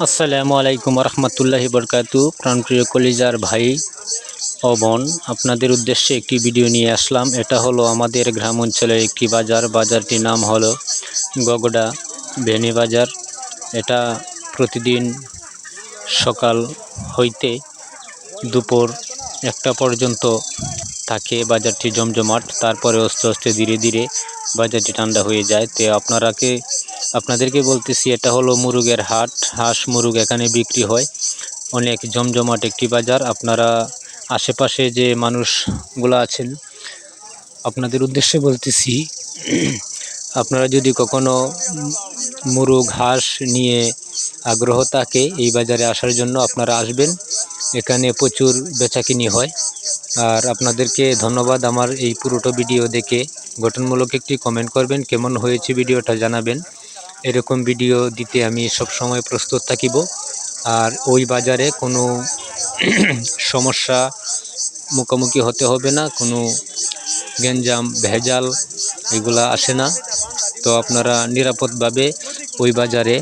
আসসালামু আলাইকুম রহমতুল্লাহি বরকাতু। প্রাণপ্রিয় কলিজার ভাই ও বোন, আপনাদের উদ্দেশ্যে একটি ভিডিও নিয়ে আসলাম। এটা হলো আমাদের গ্রাম অঞ্চলের একটি বাজার। বাজারটির নাম হলো গগডা ভেনি বাজার। এটা প্রতিদিন সকাল হইতে দুপুর 1টা পর্যন্ত থাকে বাজারটি জমজমাট। তারপরে আস্তে আস্তে ধীরে ধীরে বাজারটি ঠান্ডা হয়ে যায়। তো আপনাদেরকে বলতেছি, এটা হলো মুরুগের হাট। হাঁস মুরুগ এখানে বিক্রি হয়। অনেক জমজমাট একটি বাজার। আপনারা আশেপাশে যে মানুষগুলো আছেন, আপনাদের উদ্দেশ্যে বলতেছি, আপনারা যদি কখনো মুরুগ হাঁস নিয়ে আগ্রহ থাকে এই বাজারে আসার জন্য আপনারা আসবেন। এখানে প্রচুর বেচাকিনি হয়। আর আপনাদেরকে ধন্যবাদ আমার এই পুরোটা ভিডিও দেখে গঠনমূলক একটি কমেন্ট করবেন, কেমন হয়েছে ভিডিওটা জানাবেন। এরকম ভিডিও দিতে আমি সব সময় প্রস্তুত থাকিব। আর ওই বাজারে কোনো সমস্যা মুখোমুখি হতে হবে না, কোনো গ্যাঞ্জাম ভেজাল এগুলা আসে না। তো আপনারা নিরাপদভাবে ওই বাজারে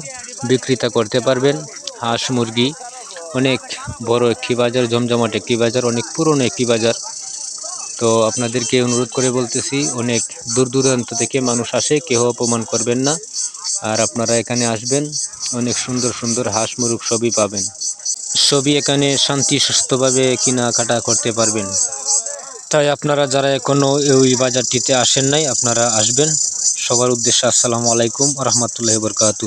বিক্রিতা করতে পারবেন। হাঁস মুরগি অনেক বড় একটি বাজার, জমজমাট একটি বাজার, অনেক পুরনো একটি বাজার। তো আপনাদেরকে অনুরোধ করে বলতেছি, অনেক দূর দূরান্ত থেকে মানুষ আসে, কেউ অপমান করবেন না। আর আপনারা এখানে আসবেন, অনেক সুন্দর সুন্দর হাঁস মুরগ সবই পাবেন। সবই এখানে শান্তি সুস্থভাবে কেনাকাটা করতে পারবেন। তাই আপনারা যারা এখনো ওই বাজারটিতে আসেন নাই, আপনারা আসবেন। সবার উদ্দেশ্যে আসসালামু আলাইকুম রহমতুল্লাহি বরকাতুহু।